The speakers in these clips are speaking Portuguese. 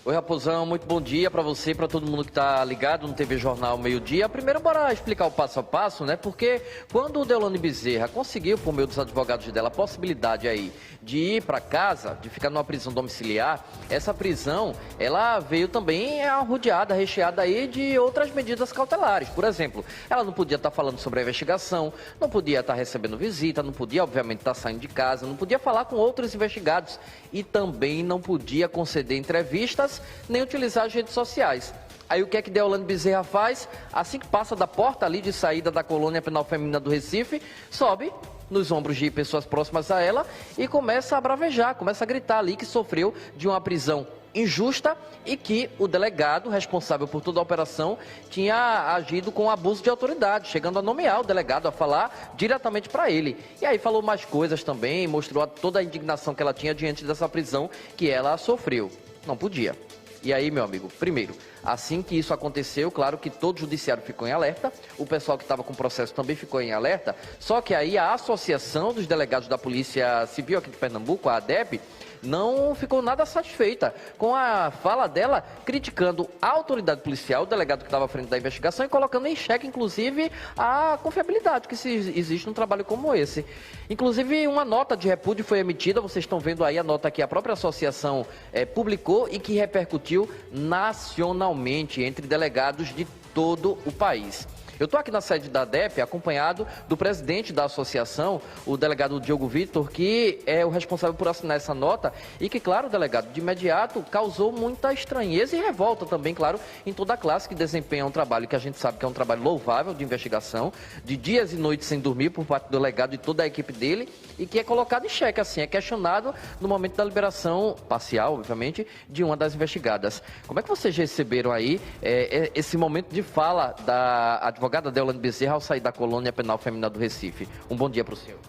Oi, Raposão, muito bom dia para você e para todo mundo que está ligado no TV Jornal Meio-Dia. Primeiro, bora explicar o passo a passo, né? Porque quando o Deolane Bezerra conseguiu, por meio dos advogados dela, a possibilidade aí de ir para casa, de ficar numa prisão domiciliar, essa prisão, ela veio também arrodeada, recheada aí de outras medidas cautelares. Por exemplo, ela não podia estar falando sobre a investigação, não podia estar recebendo visita, não podia, obviamente, estar saindo de casa, não podia falar com outros investigados e também não podia conceder entrevistas nem utilizar as redes sociais. Aí o que é que Deolane Bezerra faz? Assim que passa da porta ali de saída da colônia penal feminina do Recife, sobe nos ombros de pessoas próximas a ela e começa a bravejar, começa a gritar ali que sofreu de uma prisão injusta e que o delegado responsável por toda a operação tinha agido com abuso de autoridade, chegando a nomear o delegado, a falar diretamente para ele. E aí falou mais coisas também, mostrou toda a indignação que ela tinha diante dessa prisão que ela sofreu. Não podia. E aí, meu amigo, primeiro, assim que isso aconteceu, claro que todo o judiciário ficou em alerta, o pessoal que estava com o processo também ficou em alerta, só que aí a Associação dos Delegados da Polícia Civil aqui de Pernambuco, a ADEP, não ficou nada satisfeita com a fala dela, criticando a autoridade policial, o delegado que estava à frente da investigação e colocando em xeque, inclusive, a confiabilidade que existe num trabalho como esse. Inclusive, uma nota de repúdio foi emitida, vocês estão vendo aí a nota que a própria associação publicou e que repercutiu nacionalmente entre delegados de todo o país. Eu estou aqui na sede da ADEP, acompanhado do presidente da associação, o delegado Diogo Vitor, que é o responsável por assinar essa nota e que, claro, delegado, de imediato causou muita estranheza e revolta também, claro, em toda a classe que desempenha um trabalho que a gente sabe que é um trabalho louvável de investigação, de dias e noites sem dormir por parte do delegado e toda a equipe dele e que é colocado em xeque, assim, é questionado no momento da liberação parcial, obviamente, de uma das investigadas. Como é que vocês receberam aí esse momento de fala da advogada Deolane Bezerra ao sair da colônia penal feminina do Recife? Um bom dia para o senhor.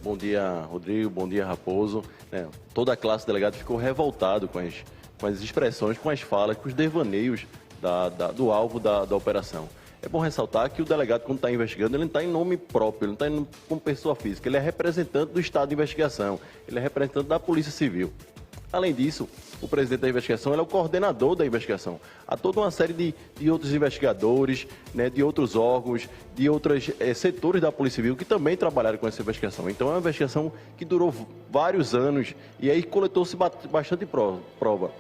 Bom dia, Rodrigo, bom dia, Raposo. Toda a classe delegada ficou revoltado com as expressões, com as falas, com os devaneios do alvo da operação. É bom ressaltar que o delegado, quando está investigando, ele não está em nome próprio, ele não está indo como pessoa física, ele é representante do Estado de Investigação, ele é representante da Polícia Civil. Além disso, o presidente da investigação ele é o coordenador da investigação. Há toda uma série de outros investigadores, né, de outros órgãos, de outros setores da Polícia Civil que também trabalharam com essa investigação. Então é uma investigação que durou vários anos e aí coletou-se bastante prova.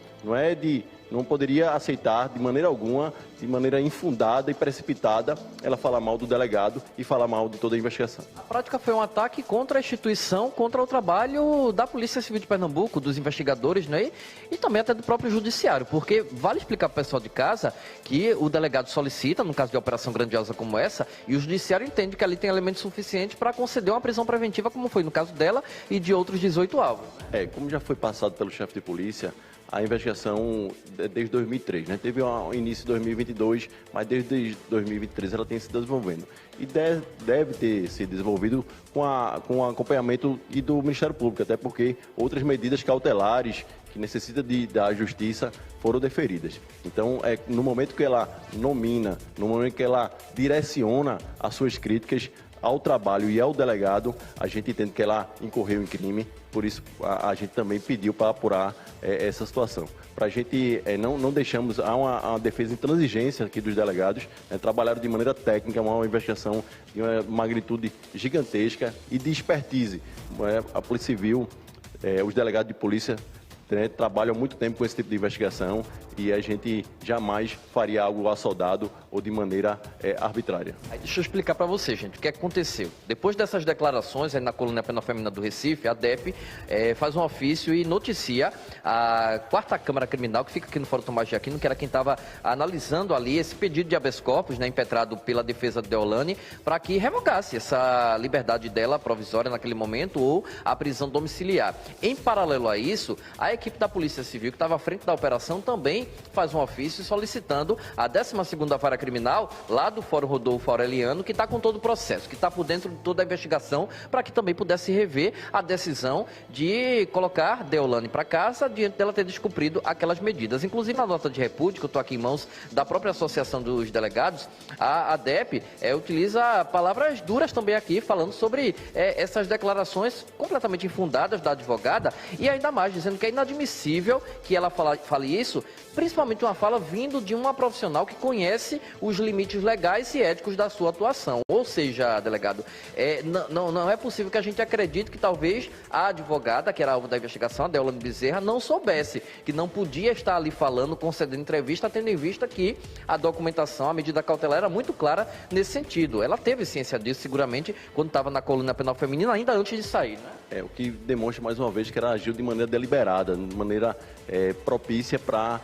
Não poderia aceitar de maneira alguma, de maneira infundada e precipitada, ela falar mal do delegado e falar mal de toda a investigação. A prática foi um ataque contra a instituição, contra o trabalho da Polícia Civil de Pernambuco, dos investigadores, né? E também até do próprio judiciário, porque vale explicar para o pessoal de casa que o delegado solicita, no caso de operação grandiosa como essa, e o judiciário entende que ali tem elementos suficientes para conceder uma prisão preventiva, como foi no caso dela e de outros 18 alvos. Como já foi passado pelo chefe de polícia, a investigação desde 2003, né? Teve um início em 2022, mas desde 2023 ela tem se desenvolvendo. E deve ter se desenvolvido com acompanhamento e do Ministério Público, até porque outras medidas cautelares que necessitam da justiça foram deferidas. Então, no momento que ela nomina, no momento que ela direciona as suas críticas ao trabalho e ao delegado, a gente entende que ela incorreu em crime, por isso a gente também pediu para apurar essa situação. Para a gente, não deixamos, há uma defesa intransigência aqui dos delegados, trabalharam de maneira técnica, uma investigação de uma magnitude gigantesca e de expertise. A Polícia Civil, os delegados de polícia, trabalham há muito tempo com esse tipo de investigação e a gente jamais faria algo assoldado ou de maneira arbitrária. Aí deixa eu explicar para você, gente, o que aconteceu. Depois dessas declarações aí na colônia penal feminina do Recife, a ADEP faz um ofício e noticia a 4ª Câmara Criminal, que fica aqui no Fórum Tomás de Aquino, que era quem estava analisando ali esse pedido de habeas corpus, né, impetrado pela defesa de Deolane, para que revogasse essa liberdade dela provisória naquele momento ou a prisão domiciliar. Em paralelo a isso, a equipe da Polícia Civil, que estava à frente da operação, também faz um ofício solicitando a 12ª Vara Criminal, lá do Fórum Rodolfo Aureliano, que está com todo o processo, que está por dentro de toda a investigação, para que também pudesse rever a decisão de colocar Deolane para casa, diante dela ter descumprido aquelas medidas. Inclusive, na nota de repúdio, que eu estou aqui em mãos da própria Associação dos Delegados, a ADEP utiliza palavras duras também aqui, falando sobre essas declarações completamente infundadas da advogada, e ainda mais, dizendo que é inadmissível que ela fale isso, principalmente uma fala vindo de uma profissional que conhece os limites legais e éticos da sua atuação. Ou seja, delegado, não é possível que a gente acredite que talvez a advogada, que era alvo da investigação, a Deolane Bezerra, não soubesse que não podia estar ali falando, concedendo entrevista, tendo em vista que a documentação, a medida cautelar era muito clara nesse sentido. Ela teve ciência disso, seguramente, quando estava na coluna penal feminina, ainda antes de sair, né? O que demonstra mais uma vez que ela agiu de maneira deliberada, de maneira propícia para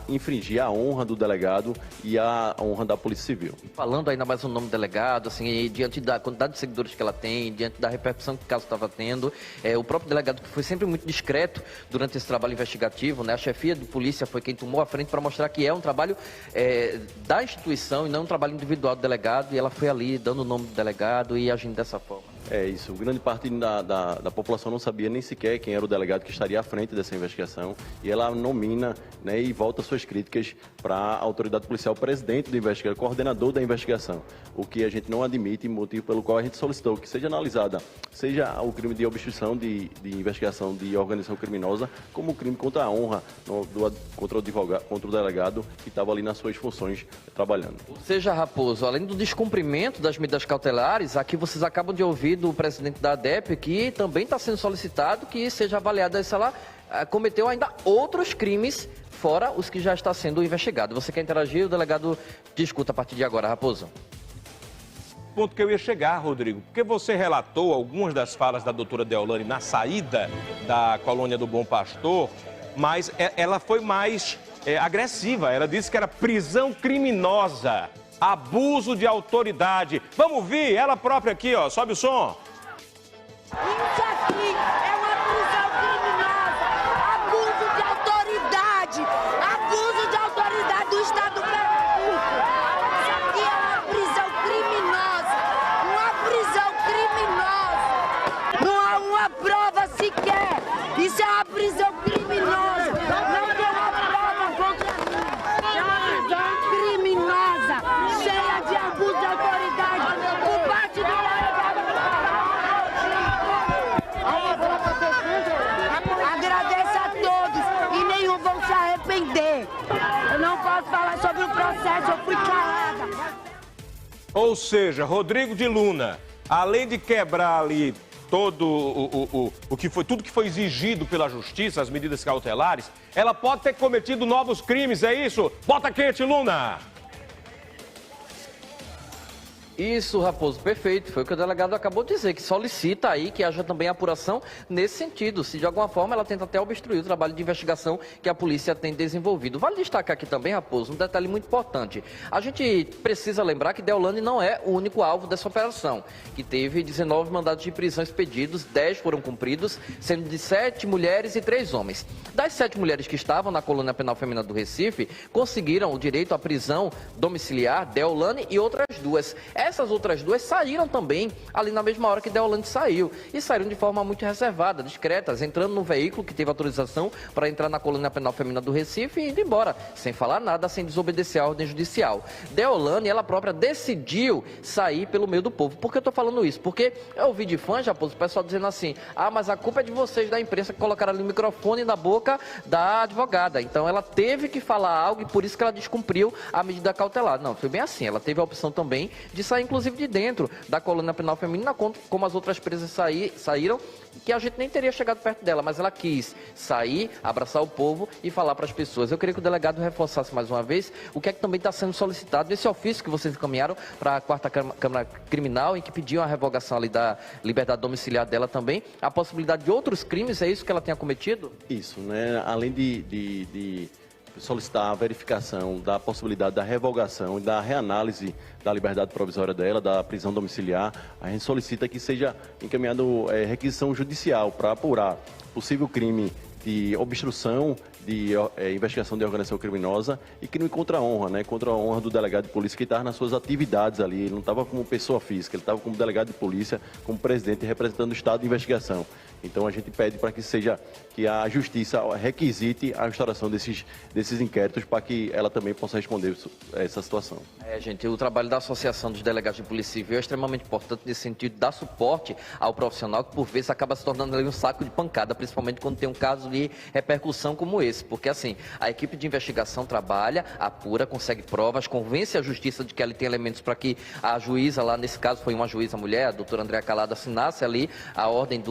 infringir a honra do delegado e a honra da Polícia Civil. Falando ainda mais o nome do delegado, assim, e diante da quantidade de seguidores que ela tem, diante da repercussão que o caso estava tendo, o próprio delegado, que foi sempre muito discreto durante esse trabalho investigativo, né? A chefia de polícia foi quem tomou a frente para mostrar que é um trabalho da instituição e não um trabalho individual do delegado, e ela foi ali dando o nome do delegado e agindo dessa forma. É isso, grande parte da população não sabia nem sequer quem era o delegado que estaria à frente dessa investigação, e ela nomina, né, e volta suas críticas para a autoridade policial, o presidente do investigador, coordenador da investigação, o que a gente não admite, motivo pelo qual a gente solicitou que seja analisada, seja o crime de obstrução de investigação de organização criminosa, como o crime contra a honra contra o delegado que estava ali nas suas funções trabalhando. Ou seja, Raposo, além do descumprimento das medidas cautelares, aqui vocês acabam de ouvir do presidente da ADEP, que também está sendo solicitado que seja avaliada se ela cometeu ainda outros crimes, fora os que já está sendo investigado. Você quer interagir? O delegado discuta a partir de agora, Raposo. Ponto que eu ia chegar, Rodrigo, porque você relatou algumas das falas da doutora Deolane na saída da colônia do Bom Pastor, mas ela foi mais agressiva. Ela disse que era prisão criminosa, abuso de autoridade. Vamos ouvir ela própria aqui, ó. Sobe o som. Isso aqui é uma prisão criminosa, abuso de autoridade do Estado do Pernambuco. Isso aqui é uma prisão criminosa, não há uma prova sequer. Isso é uma prisão criminosa, não tem uma prova contra mim. É uma prisão criminosa, cheia de abuso de autoridade por parte do delegado. Agradeço a todos e nenhum vão se arrepender. Eu não posso falar sobre o processo, eu fui calada. Ou seja, Rodrigo de Luna, além de quebrar ali todo tudo que foi exigido pela justiça, as medidas cautelares, ela pode ter cometido novos crimes, é isso? Bota quente, Luna! Isso, Raposo, perfeito. Foi o que o delegado acabou de dizer, que solicita aí que haja também apuração nesse sentido. Se de alguma forma ela tenta até obstruir o trabalho de investigação que a polícia tem desenvolvido. Vale destacar aqui também, Raposo, um detalhe muito importante. A gente precisa lembrar que Deolane não é o único alvo dessa operação, que teve 19 mandados de prisão expedidos, 10 foram cumpridos, sendo de 7 mulheres e 3 homens. Das 7 mulheres que estavam na colônia penal feminina do Recife, conseguiram o direito à prisão domiciliar, Deolane e outras 2. Essas outras 2 saíram também ali na mesma hora que Deolane saiu. E saíram de forma muito reservada, discretas, entrando no veículo que teve autorização para entrar na colônia penal feminina do Recife e indo embora, sem falar nada, sem desobedecer a ordem judicial. Deolane, ela própria, decidiu sair pelo meio do povo. Por que eu estou falando isso? Porque eu ouvi de fãs, Raposo, o pessoal dizendo assim: ah, mas a culpa é de vocês da imprensa que colocaram ali o microfone na boca da advogada. Então ela teve que falar algo e por isso que ela descumpriu a medida cautelar. Não, foi bem assim. Ela teve a opção também de sair, inclusive, de dentro da colônia penal feminina, como as outras presas saíram, que a gente nem teria chegado perto dela, mas ela quis sair, abraçar o povo e falar para as pessoas. Eu queria que o delegado reforçasse mais uma vez o que é que também está sendo solicitado nesse ofício que vocês encaminharam para a 4ª Câmara Criminal, em que pediam a revogação ali da liberdade domiciliar dela também, a possibilidade de outros crimes, é isso que ela tenha cometido? Isso, né? Além de solicitar a verificação da possibilidade da revogação e da reanálise da liberdade provisória dela, da prisão domiciliar, a gente solicita que seja encaminhado requisição judicial para apurar possível crime de obstrução investigação de organização criminosa e que não encontra honra, né? Contra a honra do delegado de polícia que estava nas suas atividades ali. Ele não estava como pessoa física, ele estava como delegado de polícia, como presidente representando o Estado de investigação. Então a gente pede para que a justiça requisite a instauração desses inquéritos para que ela também possa responder essa situação. Gente, o trabalho da Associação dos Delegados de Polícia Civil é extremamente importante nesse sentido de dar suporte ao profissional que por vezes acaba se tornando ali um saco de pancada, principalmente quando tem um caso de repercussão como esse, porque assim, a equipe de investigação trabalha, apura, consegue provas, convence a justiça de que ela tem elementos para que a juíza lá, nesse caso foi uma juíza mulher, a doutora Andréa Calado, assinasse ali a ordem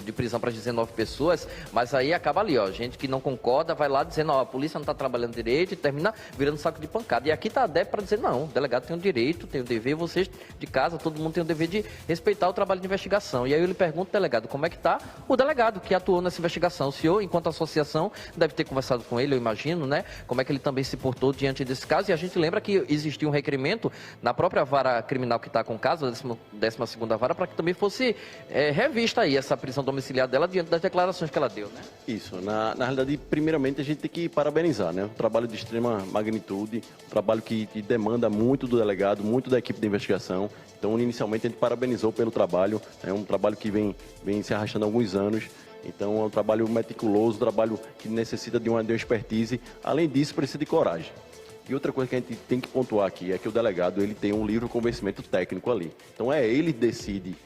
de prisão para 19 pessoas, mas aí acaba ali, gente que não concorda vai lá dizendo, a polícia não está trabalhando direito e termina virando saco de pancada. E aqui está a DEP para dizer, não, o delegado tem o direito, tem o dever, vocês de casa, todo mundo tem o dever de respeitar o trabalho de investigação. E aí eu lhe pergunto, delegado, como é que está o delegado que atuou nessa investigação? O senhor, enquanto associação, deve ter conversado com ele, eu imagino, né? Como é que ele também se portou diante desse caso? E a gente lembra que existiu um requerimento na própria vara criminal que está com o caso, a 12ª vara, para que também fosse revista aí essa prisão domiciliar dela diante das declarações que ela deu, né? Isso. Na realidade, primeiramente, a gente tem que parabenizar, né? Um trabalho de extrema magnitude, um trabalho que demanda muito do delegado, muito da equipe de investigação. Então, inicialmente, a gente parabenizou pelo trabalho. É um trabalho que vem se arrastando há alguns anos. Então, é um trabalho meticuloso, um trabalho que necessita de uma expertise. Além disso, precisa de coragem. E outra coisa que a gente tem que pontuar aqui é que o delegado ele tem um livre convencimento técnico ali. Então, ele decide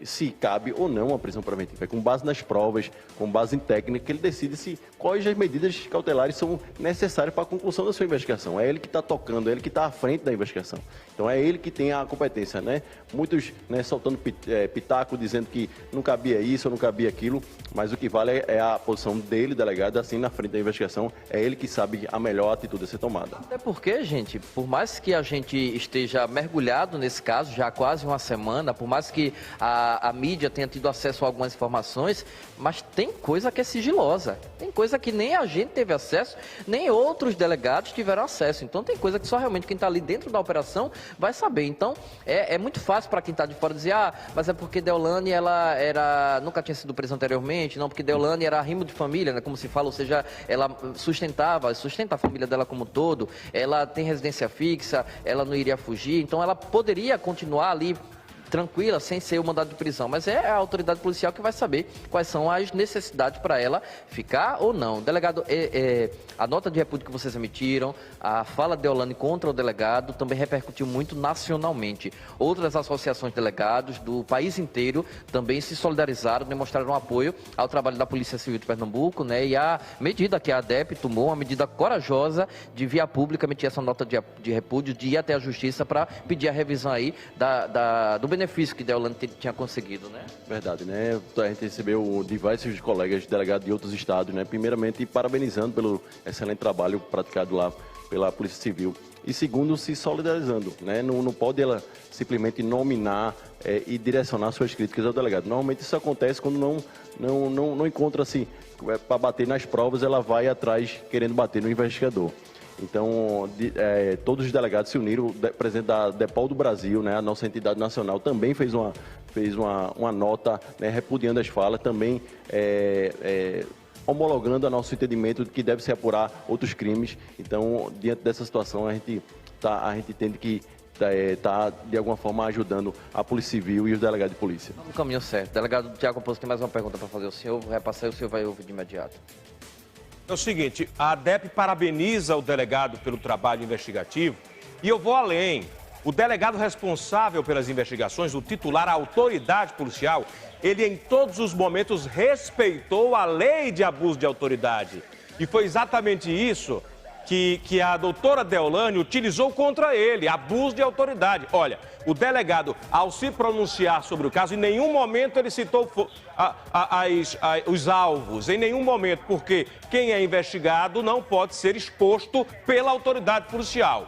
se cabe ou não a prisão preventiva. É com base nas provas, com base em técnica, que ele decide quais as medidas cautelares são necessárias para a conclusão da sua investigação. É ele que está tocando, é ele que está à frente da investigação. Então é ele que tem a competência, né? Muitos soltando pitaco, dizendo que não cabia isso ou não cabia aquilo, mas o que vale é a posição dele, delegado, assim, na frente da investigação. É ele que sabe a melhor atitude a ser tomada. Até porque, gente, por mais que a gente esteja mergulhado nesse caso, já há quase uma semana, por mais que a mídia tenha tido acesso a algumas informações, mas tem coisa que é sigilosa. Tem coisa que nem a gente teve acesso, nem outros delegados tiveram acesso. Então tem coisa que só realmente quem está ali dentro da operação vai saber. Então é muito fácil para quem está de fora dizer, mas é porque Deolane nunca tinha sido presa anteriormente, não, porque Deolane era arrimo de família, né, como se fala, ou seja, ela sustenta a família dela como um todo, ela tem residência fixa, ela não iria fugir, então ela poderia continuar ali tranquila, sem ser o mandado de prisão, mas é a autoridade policial que vai saber quais são as necessidades para ela ficar ou não. Delegado, a nota de repúdio que vocês emitiram, a fala de Deolane contra o delegado também repercutiu muito nacionalmente. Outras associações de delegados do país inteiro também se solidarizaram, demonstraram apoio ao trabalho da Polícia Civil de Pernambuco, né? E a medida que a ADEP tomou, uma medida corajosa de via pública emitir essa nota de repúdio, de ir até a Justiça para pedir a revisão aí do benefício que Deolane tinha conseguido, né? Verdade, né? A gente recebeu diversos colegas delegados de outros estados, né? Primeiramente, parabenizando pelo excelente trabalho praticado lá pela Polícia Civil. E segundo, se solidarizando, né? Não pode ela simplesmente nominar e direcionar suas críticas ao delegado. Normalmente isso acontece quando não encontra-se para bater nas provas, ela vai atrás querendo bater no investigador. Então, todos os delegados se uniram, o presidente da DEPOL do Brasil, né, a nossa entidade nacional, também fez uma nota, né, repudiando as falas, também homologando a nosso entendimento de que deve se apurar outros crimes. Então, diante dessa situação, a gente entende que está, de alguma forma, ajudando a Polícia Civil e os delegados de polícia. No caminho certo. Delegado Tiago Poço, tem mais uma pergunta para fazer ao senhor, vou repassar e o senhor vai ouvir de imediato. É o seguinte, a ADEP parabeniza o delegado pelo trabalho investigativo e eu vou além. O delegado responsável pelas investigações, o titular, a autoridade policial, ele em todos os momentos respeitou a lei de abuso de autoridade. E foi exatamente isso que a doutora Deolane utilizou contra ele, abuso de autoridade. Olha, o delegado, ao se pronunciar sobre o caso, em nenhum momento ele citou os alvos, em nenhum momento, porque quem é investigado não pode ser exposto pela autoridade policial.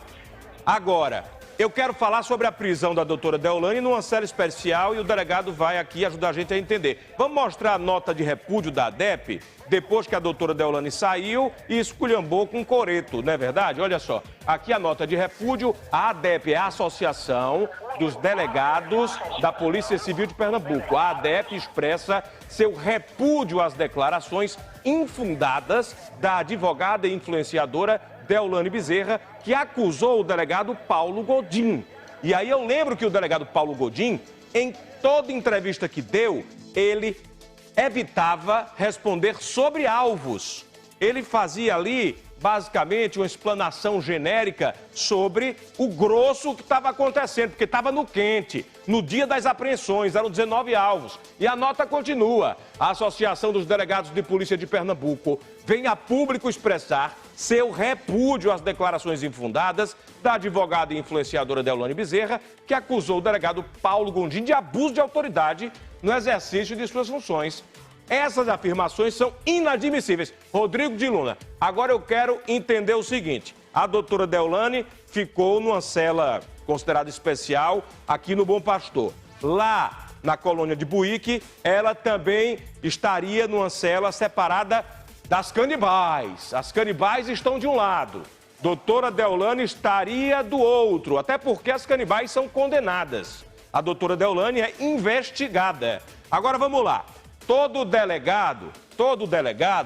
Agora, eu quero falar sobre a prisão da doutora Deolane numa série especial e o delegado vai aqui ajudar a gente a entender. Vamos mostrar a nota de repúdio da ADEP, depois que a doutora Deolane saiu e esculhambou com coreto, não é verdade? Olha só, aqui a nota de repúdio, a ADEP é a Associação dos Delegados da Polícia Civil de Pernambuco. A ADEP expressa seu repúdio às declarações infundadas da advogada e influenciadora Deolane Bezerra, que acusou o delegado Paulo Godin. E aí eu lembro que o delegado Paulo Godin, em toda entrevista que deu, ele evitava responder sobre alvos. Ele fazia ali, basicamente, uma explanação genérica sobre o grosso que estava acontecendo, porque estava no quente. No dia das apreensões, eram 19 alvos. E a nota continua. A Associação dos Delegados de Polícia de Pernambuco vem a público expressar seu repúdio às declarações infundadas da advogada e influenciadora Deolane Bezerra, que acusou o delegado Paulo Gondim de abuso de autoridade no exercício de suas funções. Essas afirmações são inadmissíveis. Rodrigo de Luna, agora eu quero entender o seguinte. A doutora Deolane ficou numa cela considerada especial aqui no Bom Pastor. Lá na colônia de Buíque, ela também estaria numa cela separada das canibais. As canibais estão de um lado. Doutora Deolane estaria do outro, até porque as canibais são condenadas. A doutora Deolane é investigada. Agora vamos lá. Todo delegado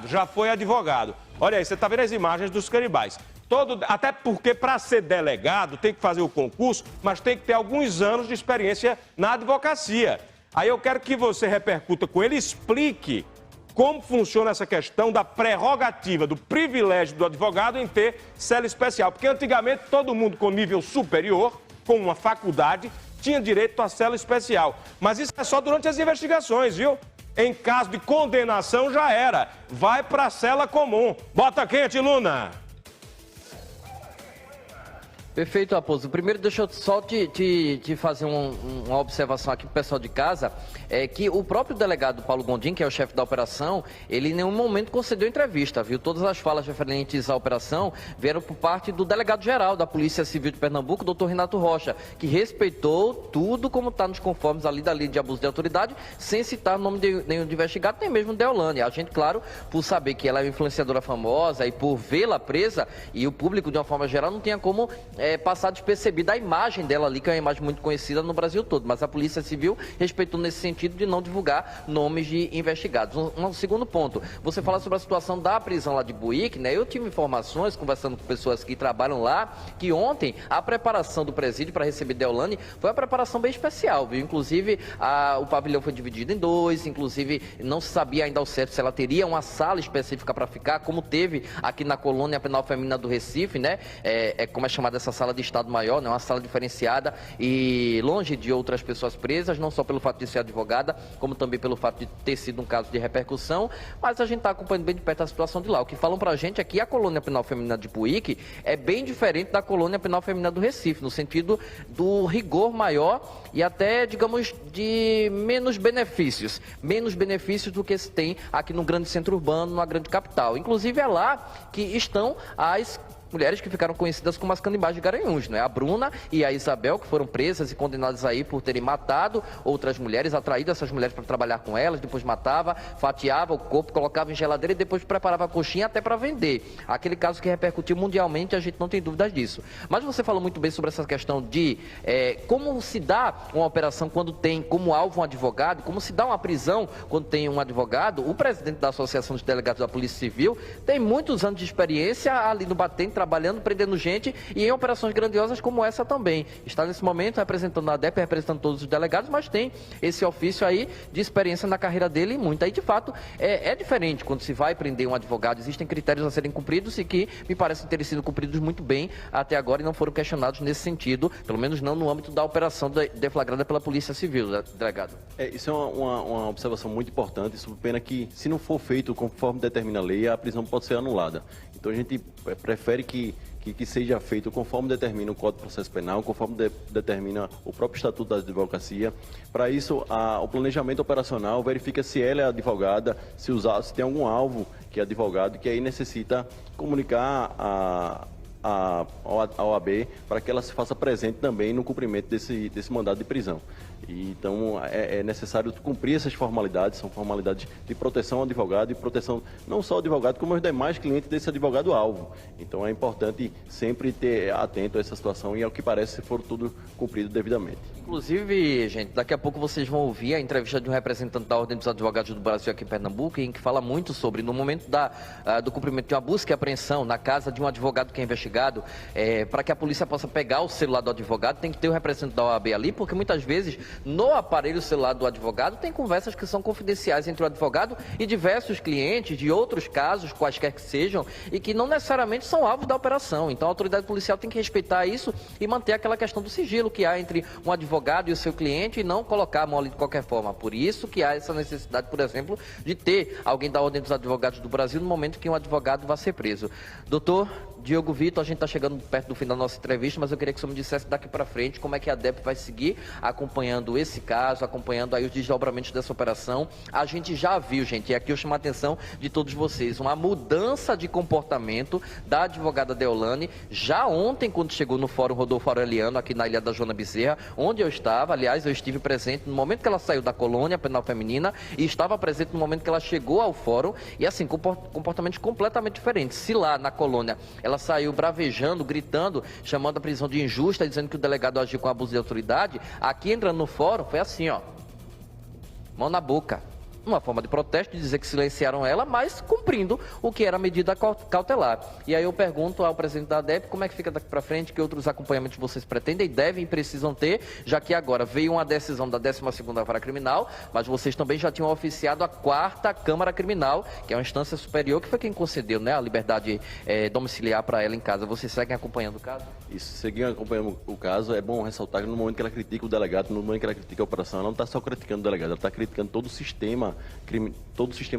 já foi advogado. Olha aí, você está vendo as imagens dos canibais. Até porque para ser delegado tem que fazer o concurso, mas tem que ter alguns anos de experiência na advocacia. Aí eu quero que você repercuta com ele, explique como funciona essa questão da prerrogativa, do privilégio do advogado em ter cela especial. Porque antigamente todo mundo com nível superior, com uma faculdade, tinha direito à cela especial. Mas isso é só durante as investigações, viu? Em caso de condenação já era. Vai para a cela comum. Bota quente, Luna. Perfeito, Raposo. Primeiro, deixa eu só te fazer uma observação aqui pro pessoal de casa, que o próprio delegado Paulo Gondim, que é o chefe da operação, ele em nenhum momento concedeu entrevista, viu? Todas as falas referentes à operação vieram por parte do delegado-geral da Polícia Civil de Pernambuco, doutor Renato Rocha, que respeitou tudo como está nos conformes ali da lei de abuso de autoridade, sem citar o nome de nenhum investigado, nem mesmo Deolane. A gente, claro, por saber que ela é uma influenciadora famosa e por vê-la presa, e o público, de uma forma geral, não tinha como passar despercebida a imagem dela ali, que é uma imagem muito conhecida no Brasil todo. Mas a Polícia Civil respeitou nesse sentido de não divulgar nomes de investigados. Um segundo ponto, você fala sobre a situação da prisão lá de Buíque, né? Eu tive informações, conversando com pessoas que trabalham lá, que ontem a preparação do presídio para receber Deolane foi uma preparação bem especial, viu? Inclusive, o pavilhão foi dividido em dois, inclusive não se sabia ainda ao certo se ela teria uma sala específica para ficar, como teve aqui na colônia penal feminina do Recife, né? Como é chamada essa sala de Estado Maior, né? Uma sala diferenciada e longe de outras pessoas presas, não só pelo fato de ser advogada, como também pelo fato de ter sido um caso de repercussão, mas a gente está acompanhando bem de perto a situação de lá. O que falam pra gente é que a colônia penal feminina de Buíque é bem diferente da colônia penal feminina do Recife, no sentido do rigor maior e até, digamos, de menos benefícios do que se tem aqui no grande centro urbano, na grande capital. Inclusive é lá que estão as mulheres que ficaram conhecidas como as canibais de Garanhuns, né? A Bruna e a Isabel, que foram presas e condenadas aí por terem matado outras mulheres, atraído essas mulheres para trabalhar com elas, depois matava, fatiava o corpo, colocava em geladeira e depois preparava a coxinha até para vender. Aquele caso que repercutiu mundialmente, a gente não tem dúvidas disso. Mas você falou muito bem sobre essa questão de como se dá uma operação quando tem como alvo um advogado, como se dá uma prisão quando tem um advogado. O presidente da Associação dos Delegados da Polícia Civil tem muitos anos de experiência ali no batente, trabalhando, prendendo gente e em operações grandiosas como essa também. Está nesse momento representando a ADEP, representando todos os delegados, mas tem esse ofício aí de experiência na carreira dele e muita. E de fato é diferente quando se vai prender um advogado. Existem critérios a serem cumpridos e que me parecem terem sido cumpridos muito bem até agora e não foram questionados nesse sentido, pelo menos não no âmbito da operação deflagrada pela Polícia Civil, delegado. Isso é uma observação muito importante, sob pena que, se não for feito conforme determina a lei, a prisão pode ser anulada. Então a gente prefere que seja feito conforme determina o Código de Processo Penal, conforme determina o próprio Estatuto da Advocacia. Para isso, o planejamento operacional verifica se ela é advogada, se tem algum alvo que é advogado, que aí necessita comunicar a OAB para que ela se faça presente também no cumprimento desse mandado de prisão. Então, é necessário cumprir essas formalidades, são formalidades de proteção ao advogado e proteção não só ao advogado, como aos demais clientes desse advogado-alvo. Então, é importante sempre ter atento a essa situação e, ao que parece, se for tudo cumprido devidamente. Inclusive, gente, daqui a pouco vocês vão ouvir a entrevista de um representante da Ordem dos Advogados do Brasil aqui em Pernambuco, em que fala muito sobre, no momento do cumprimento de uma busca e apreensão na casa de um advogado que é investigado, para que a polícia possa pegar o celular do advogado, tem que ter o representante da OAB ali, porque muitas vezes no aparelho celular do advogado tem conversas que são confidenciais entre o advogado e diversos clientes de outros casos, quaisquer que sejam, e que não necessariamente são alvos da operação. Então a autoridade policial tem que respeitar isso e manter aquela questão do sigilo que há entre um advogado e o seu cliente e não colocar a mão ali de qualquer forma. Por isso que há essa necessidade, por exemplo, de ter alguém da Ordem dos Advogados do Brasil no momento que um advogado vai ser preso. Doutor Diogo Vitor, a gente está chegando perto do fim da nossa entrevista, mas eu queria que o senhor me dissesse daqui para frente como é que a DEP vai seguir acompanhando esse caso, acompanhando aí os desdobramentos dessa operação. A gente já viu, gente, e aqui eu chamo a atenção de todos vocês, uma mudança de comportamento da advogada Deolane, já ontem, quando chegou no Fórum Rodolfo Aureliano, aqui na Ilha da Joana Bezerra, onde eu estava, aliás, eu estive presente no momento que ela saiu da colônia penal feminina e estava presente no momento que ela chegou ao fórum, e assim, comportamentos completamente diferentes. Se lá na colônia ela saiu bravejando, gritando, chamando a prisão de injusta, dizendo que o delegado agiu com abuso de autoridade, aqui entrando no fórum foi assim, ó, mão na boca. Uma forma de protesto, de dizer que silenciaram ela, mas cumprindo o que era a medida cautelar. E aí eu pergunto ao presidente da ADEP como é que fica daqui para frente, que outros acompanhamentos vocês pretendem, devem e precisam ter, já que agora veio uma decisão da 12ª Vara Criminal, mas vocês também já tinham oficiado a 4ª Câmara Criminal, que é uma instância superior, que foi quem concedeu, né, a liberdade domiciliar para ela em casa. Vocês seguem acompanhando o caso? Isso, seguindo acompanhando o caso, é bom ressaltar que no momento que ela critica o delegado, no momento que ela critica a operação, ela não está só criticando o delegado, ela está criticando todo o sistema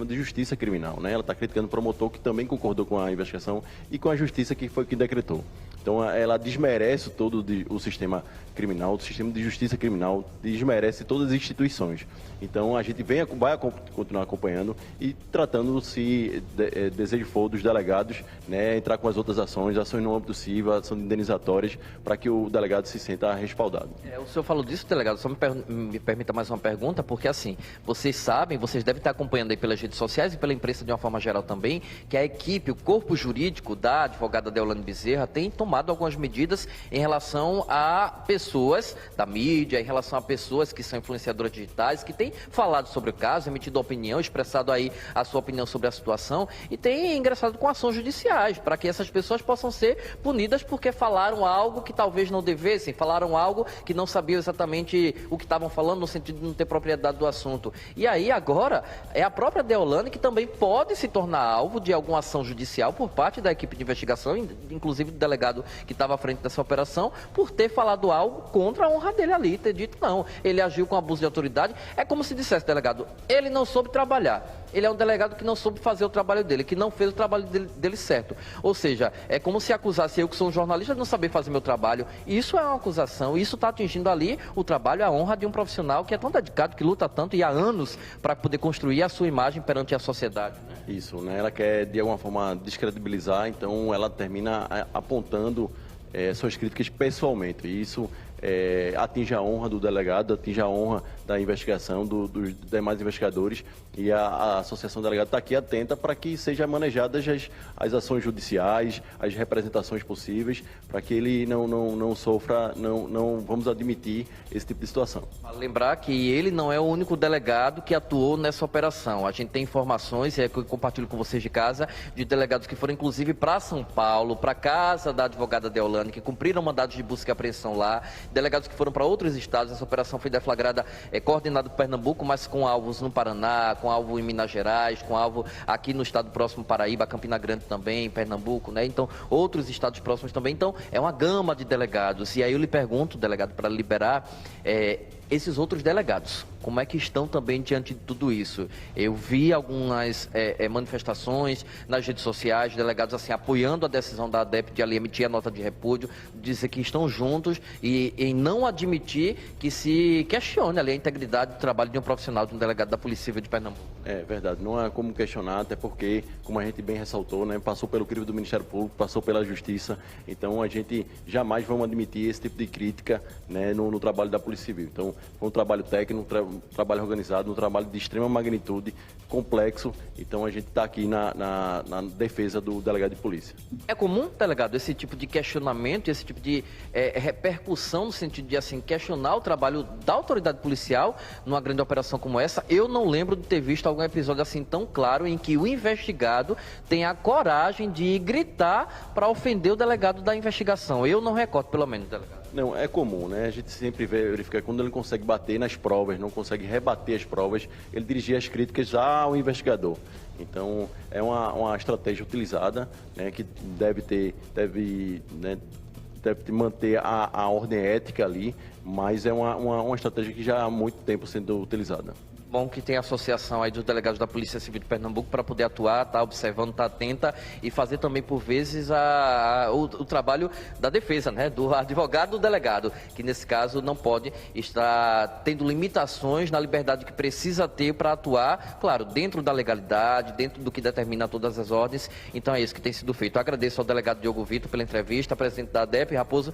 de justiça criminal, né? Ela está criticando o promotor que também concordou com a investigação e com a justiça que foi que decretou. Então, ela desmerece todo o sistema criminal, o sistema de justiça criminal, desmerece todas as instituições. Então, a gente vai continuar acompanhando e tratando, se desejo for, dos delegados, né, entrar com as outras ações no âmbito civil, ações indenizatórias, para que o delegado se sinta respaldado. O senhor falou disso, delegado, só me permita mais uma pergunta, porque assim, vocês sabem, vocês devem estar acompanhando aí pelas redes sociais e pela imprensa de uma forma geral também, que a equipe, o corpo jurídico da advogada Deolane Bezerra tem tomado algumas medidas em relação a pessoas da mídia, em relação a pessoas que são influenciadoras digitais, que têm falado sobre o caso, emitido opinião, expressado aí a sua opinião sobre a situação e têm ingressado com ações judiciais para que essas pessoas possam ser punidas porque falaram algo que talvez não devessem, falaram algo que não sabiam exatamente o que estavam falando no sentido de não ter propriedade do assunto. E aí agora é a própria Deolane que também pode se tornar alvo de alguma ação judicial por parte da equipe de investigação, inclusive do delegado que estava à frente dessa operação, por ter falado algo contra a honra dele ali, ter dito não, ele agiu com abuso de autoridade. É como se dissesse, delegado, ele não soube trabalhar, ele é um delegado que não soube fazer o trabalho dele, que não fez o trabalho dele certo. Ou seja, é como se acusasse eu, que sou um jornalista, de não saber fazer meu trabalho. Isso é uma acusação, isso está atingindo ali o trabalho, a honra de um profissional que é tão dedicado, que luta tanto e há anos para poder construir a sua imagem perante a sociedade, né? Isso, né? Ela quer de alguma forma descredibilizar, então ela termina apontando suas críticas pessoalmente. E isso atinge a honra do delegado, atinge a honra da investigação, dos demais investigadores, e a Associação Delegado está aqui atenta para que sejam manejadas as ações judiciais, as representações possíveis, para que ele não sofra, não vamos admitir esse tipo de situação. Lembrar que ele não é o único delegado que atuou nessa operação. A gente tem informações, que eu compartilho com vocês de casa, de delegados que foram inclusive para São Paulo, para a casa da advogada Deolane, que cumpriram mandados de busca e apreensão lá, delegados que foram para outros estados. Essa operação foi deflagrada, coordenada por Pernambuco, mas com alvos no Paraná, com alvo em Minas Gerais, com alvo aqui no estado próximo, Paraíba, Campina Grande também, Pernambuco, né? Então, outros estados próximos também. Então, é uma gama de delegados. E aí eu lhe pergunto, delegado, para liberar, esses outros delegados, como é que estão também diante de tudo isso? Eu vi algumas manifestações nas redes sociais, delegados assim apoiando a decisão da ADEP de ali emitir a nota de repúdio, dizer que estão juntos e em não admitir que se questione ali a integridade do trabalho de um profissional, de um delegado da Polícia Civil de Pernambuco. É verdade, não há como questionar, até porque, como a gente bem ressaltou, né, passou pelo crivo do Ministério Público, passou pela Justiça, então a gente jamais vamos admitir esse tipo de crítica, né, no trabalho da Polícia Civil. Então, foi um trabalho técnico, um trabalho organizado, um trabalho de extrema magnitude, complexo, então a gente está aqui na defesa do delegado de polícia. É comum, delegado, esse tipo de questionamento, esse tipo de repercussão no sentido de assim, questionar o trabalho da autoridade policial numa grande operação como essa? Eu não lembro de ter visto algum episódio assim tão claro em que o investigado tem a coragem de gritar para ofender o delegado da investigação. Eu não recordo, pelo menos, delegado. Não, é comum, né? A gente sempre verifica quando ele consegue bater nas provas, não consegue rebater as provas, ele dirigir as críticas ao investigador. Então, é uma estratégia utilizada, né, que deve manter a ordem ética ali, mas é uma estratégia que já há muito tempo sendo utilizada. Bom que tem a associação aí dos delegados da Polícia Civil de Pernambuco para poder atuar, estar observando, estar atenta e fazer também, por vezes, o trabalho da defesa, né? Do advogado do delegado, que nesse caso não pode estar tendo limitações na liberdade que precisa ter para atuar, claro, dentro da legalidade, dentro do que determina todas as ordens. Então é isso que tem sido feito. Eu agradeço ao delegado Diogo Vitor pela entrevista, presidente da ADEP, Raposo.